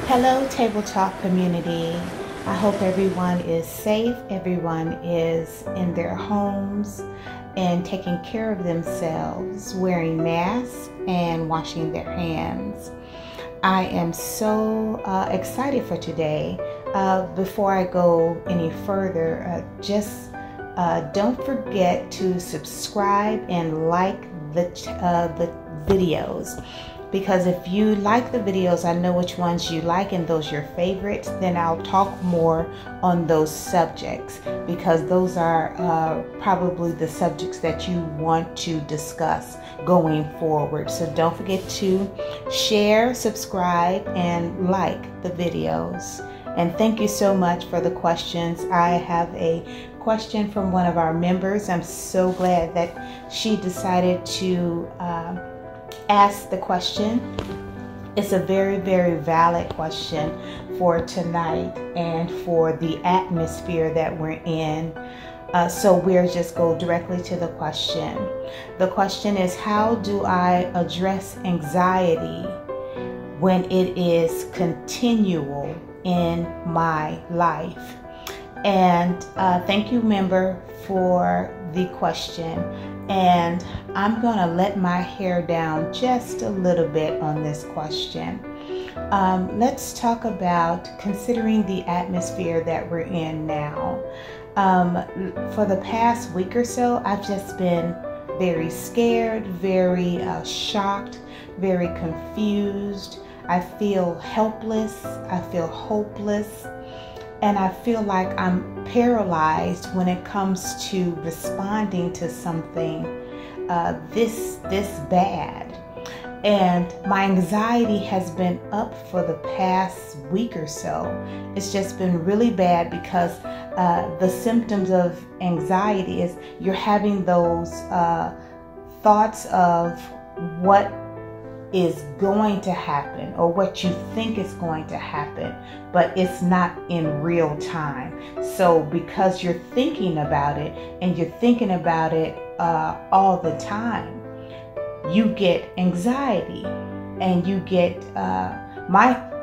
Hello, Table Talk community. I hope everyone is safe, everyone is in their homes and taking care of themselves, wearing masks and washing their hands. I am so excited for today. Before I go any further, just don't forget to subscribe and like the videos. Because if you like the videos, I know which ones you like and those your favorites, then I'll talk more on those subjects, because those are probably the subjects that you want to discuss going forward. So don't forget to share, subscribe, and like the videos. And thank you so much for the questions. I have a question from one of our members. I'm so glad that she decided to ask the question. It's a very, very valid question for tonight and for the atmosphere that we're in. So we'll just go directly to the question. The question is, how do I address anxiety when it is continual in my life? And thank you, member, for the question. And I'm going to let my hair down just a little bit on this question. Let's talk about considering the atmosphere that we're in now. For the past week or so, I've just been very scared, very shocked, very confused. I feel helpless. I feel hopeless. And I feel like I'm paralyzed when it comes to responding to something this bad. And my anxiety has been up for the past week or so. It's just been really bad because the symptoms of anxiety is you're having those thoughts of what is going to happen or what you think is going to happen, but it's not in real time. So because you're thinking about it and you're thinking about it all the time, you get anxiety. And you get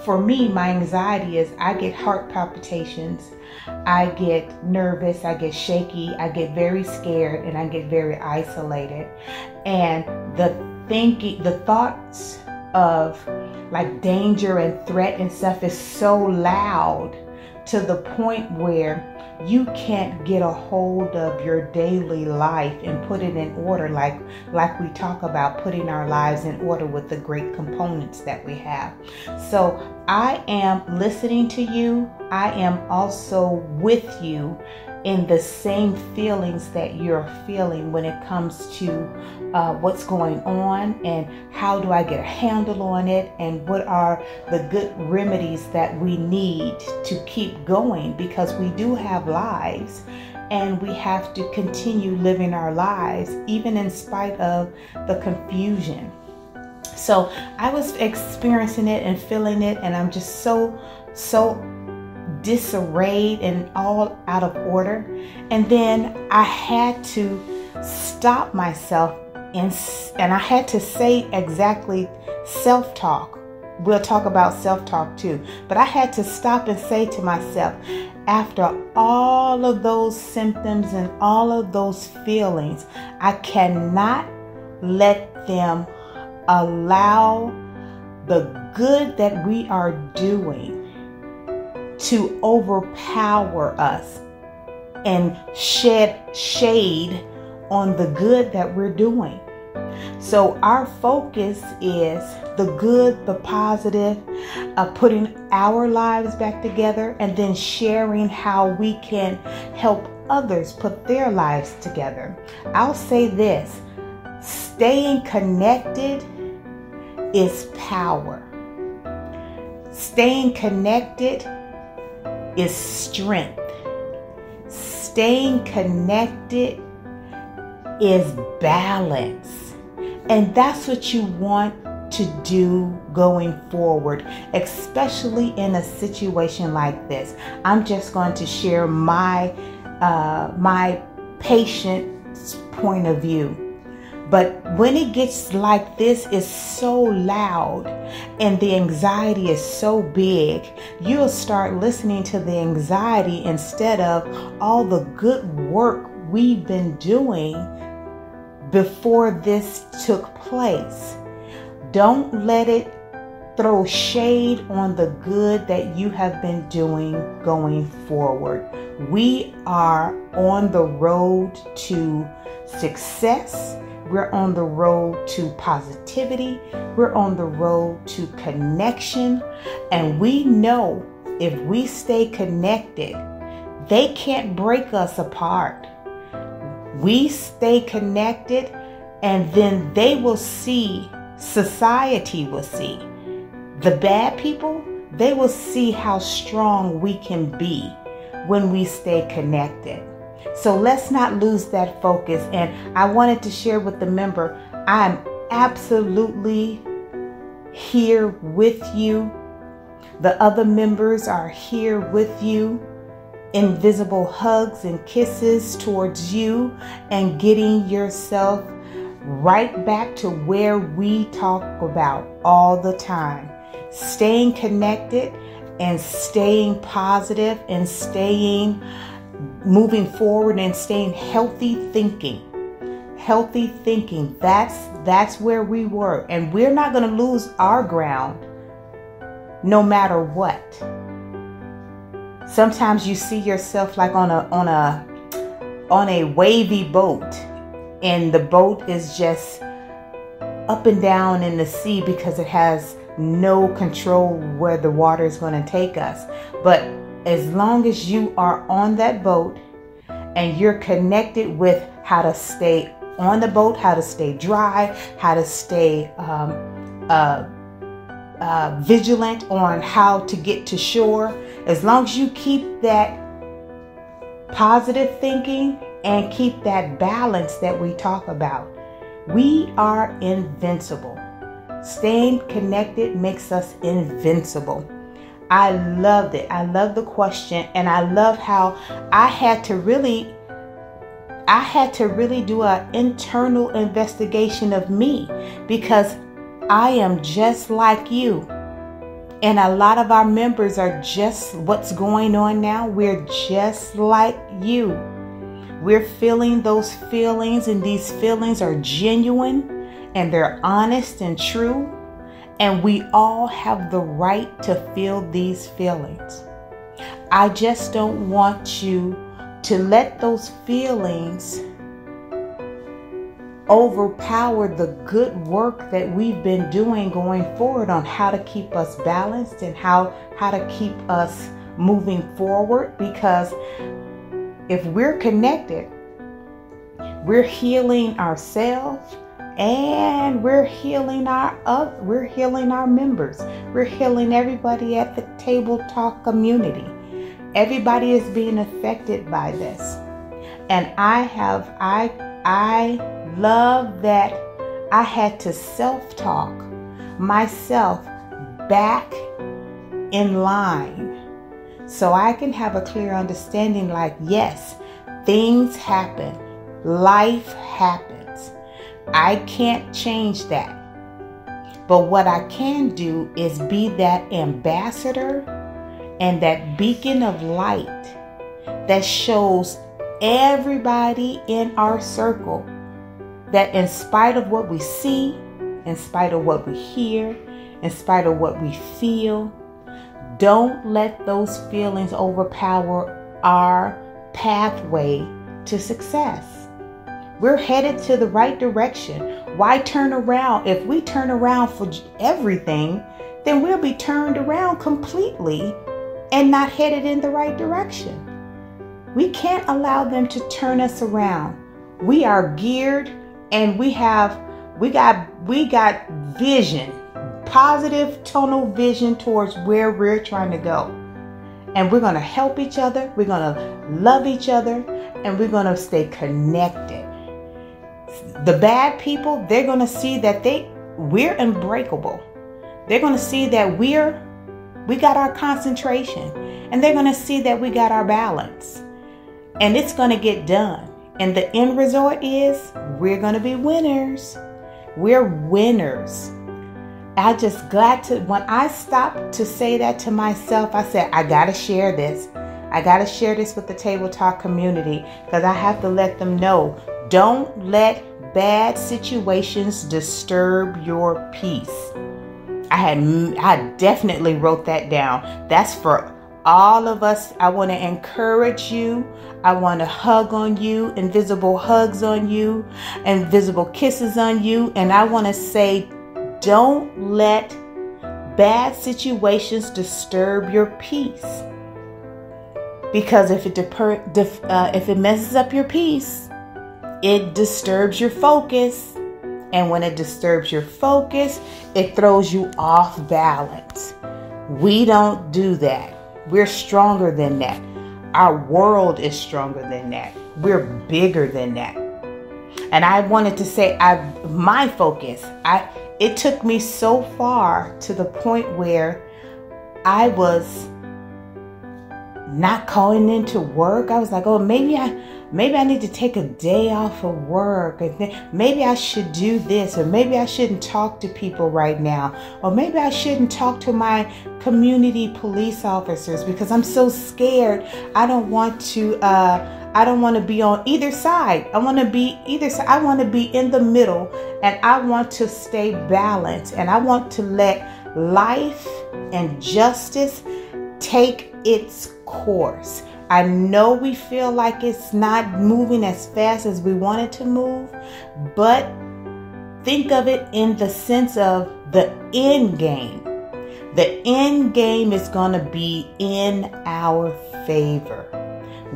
for me, my anxiety is I get heart palpitations, I get nervous, I get shaky, I get very scared, and I get very isolated. And the thoughts of like danger and threat and stuff is so loud to the point where you can't get a hold of your daily life and put it in order, like we talk about putting our lives in order with the great components that we have. So I am listening to you. I am also with you in the same feelings that you're feeling when it comes to what's going on and how do I get a handle on it and what are the good remedies that we need to keep going, because we do have lives and we have to continue living our lives even in spite of the confusion. So I was experiencing it and feeling it, and I'm just so disarrayed and all out of order. And then I had to stop myself and I had to say exactly self-talk. We'll talk about self-talk too, but I had to stop and say to myself, after all of those symptoms and all of those feelings, I cannot let them allow the good that we are doing to overpower us and shed shade on the good that we're doing. So our focus is the good, the positive, putting our lives back together, and then sharing how we can help others put their lives together. I'll say this: staying connected is power. Staying connected is strength. Staying connected is balance. And that's what you want to do going forward, especially in a situation like this. I'm just going to share my patient's point of view. But when it gets like this, it's so loud and the anxiety is so big, you'll start listening to the anxiety instead of all the good work we've been doing before this took place. Don't let it throw shade on the good that you have been doing going forward. We are on the road to success. We're on the road to positivity. We're on the road to connection. And we know if we stay connected, they can't break us apart. We stay connected, and then they will see, society will see. The bad people, they will see how strong we can be when we stay connected. So let's not lose that focus. And I wanted to share with the member, I'm absolutely here with you. The other members are here with you. Invisible hugs and kisses towards you and getting yourself right back to where we talk about all the time. Staying connected and staying positive and staying moving forward and staying healthy thinking. Healthy thinking. That's where we were. And we're not going to lose our ground no matter what. Sometimes you see yourself like on a wavy boat, and the boat is just up and down in the sea because it has no control where the water is going to take us. But as long as you are on that boat and you're connected with how to stay on the boat, how to stay dry, how to stay vigilant on how to get to shore, as long as you keep that positive thinking and keep that balance that we talk about, we are invincible. Staying connected makes us invincible. I loved it. I love the question, and I love how I had to really do an internal investigation of me, because I am just like you. And a lot of our members are just what's going on now. We're just like you. We're feeling those feelings, and these feelings are genuine and they're honest and true. And we all have the right to feel these feelings. I just don't want you to let those feelings overpower the good work that we've been doing going forward on how to keep us balanced and how to keep us moving forward. Because if we're connected, we're healing ourselves and we're healing our members. We're healing everybody at the Table Talk community. Everybody is being affected by this. And I love that I had to self-talk myself back in line so I can have a clear understanding, like, yes, things happen. Life happens. I can't change that. But what I can do is be that ambassador and that beacon of light that shows everybody in our circle that in spite of what we see, in spite of what we hear, in spite of what we feel, don't let those feelings overpower our pathway to success. We're headed to the right direction. Why turn around? If we turn around for everything, then we'll be turned around completely and not headed in the right direction. We can't allow them to turn us around. We are geared, and we got vision, positive tunnel vision towards where we're trying to go. And we're going to help each other. We're going to love each other, and we're going to stay connected. The bad people, they're going to see that we're unbreakable. They're going to see that we got our concentration, and they're going to see that we got our balance, and it's going to get done. And the end result is we're going to be winners. We're winners. I just glad to, when I stopped to say that to myself, I said, I got to share this. I got to share this with the Table Talk community because I have to let them know, don't let bad situations disturb your peace. I definitely wrote that down. That's for all of us. I want to encourage you. I want to hug on you, invisible hugs on you, invisible kisses on you. And I want to say, don't let bad situations disturb your peace. Because if it messes up your peace, it disturbs your focus. And when it disturbs your focus, it throws you off balance. We don't do that. We're stronger than that. Our world is stronger than that. We're bigger than that. And I wanted to say, my focus, it took me so far to the point where I was not calling into work. I was like, oh, maybe I need to take a day off of work. Maybe I should do this, or maybe I shouldn't talk to people right now, or maybe I shouldn't talk to my community police officers because I'm so scared. I don't want to be on either side. I want to be in the middle, and I want to stay balanced, and I want to let life and justice take its course. I know we feel like it's not moving as fast as we want it to move, but think of it in the sense of the end game. The end game is going to be in our favor.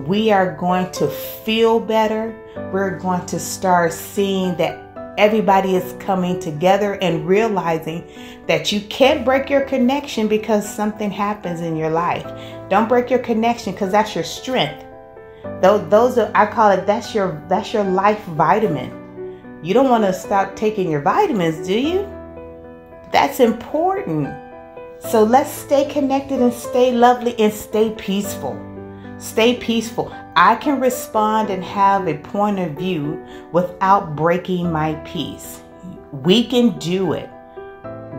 We are going to feel better. We're going to start seeing that everybody is coming together and realizing that you can't break your connection because something happens in your life. Don't break your connection because that's your strength. Those are, I call it, that's your life vitamin. You don't want to stop taking your vitamins, do you? That's important. So let's stay connected and stay lovely and stay peaceful. Stay peaceful. I can respond and have a point of view without breaking my peace. We can do it.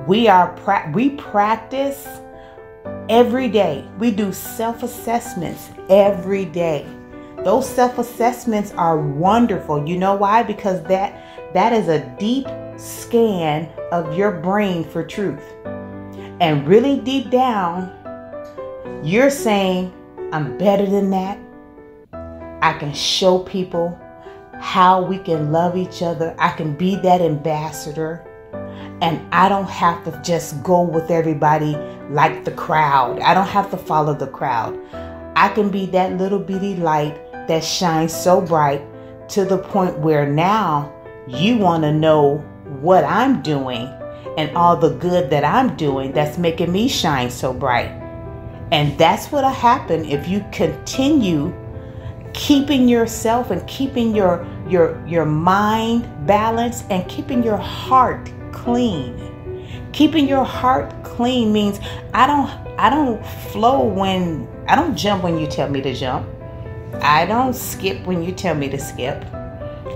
We practice every day. We do self-assessments every day. Those self-assessments are wonderful. You know why? Because that is a deep scan of your brain for truth. And really deep down, you're saying, I'm better than that. I can show people how we can love each other. I can be that ambassador. And I don't have to just go with everybody like the crowd. I don't have to follow the crowd. I can be that little bitty light that shines so bright to the point where now you want to know what I'm doing and all the good that I'm doing that's making me shine so bright. And that's what'll happen if you continue keeping yourself and keeping your mind balanced and keeping your heart clean. Keeping your heart clean means I don't jump when you tell me to jump. I don't skip when you tell me to skip.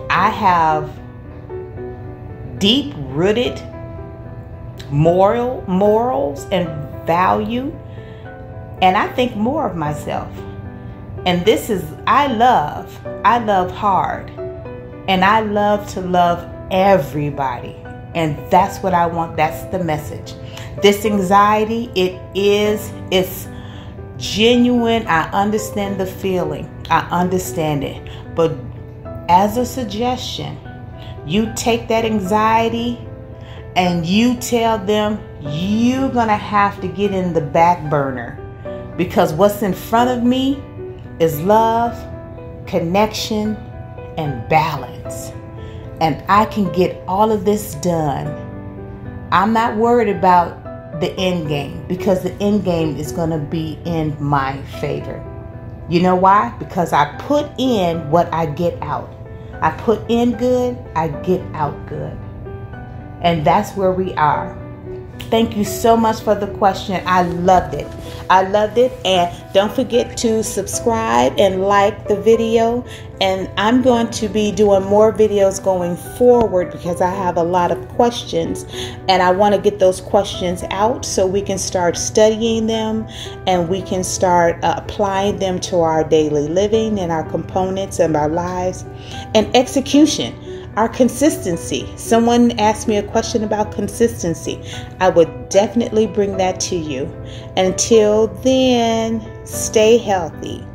I have deep-rooted morals and value, and I think more of myself. And this is, I love hard, and I love to love everybody. And that's what I want. That's the message. This anxiety, it's genuine. I understand the feeling. I understand it. But as a suggestion, you take that anxiety and you tell them you're going to have to get in the back burner, because what's in front of me is love, connection, and balance. And I can get all of this done. I'm not worried about the end game, because the end game is going to be in my favor. You know why? Because I put in what I get out. I put in good, I get out good. And that's where we are. Thank you so much for the question. I loved it. I loved it. And don't forget to subscribe and like the video. And I'm going to be doing more videos going forward because I have a lot of questions and I want to get those questions out so we can start studying them and we can start applying them to our daily living and our components of our lives. And execution, our consistency. Someone asked me a question about consistency. I would definitely bring that to you. Until then, stay healthy.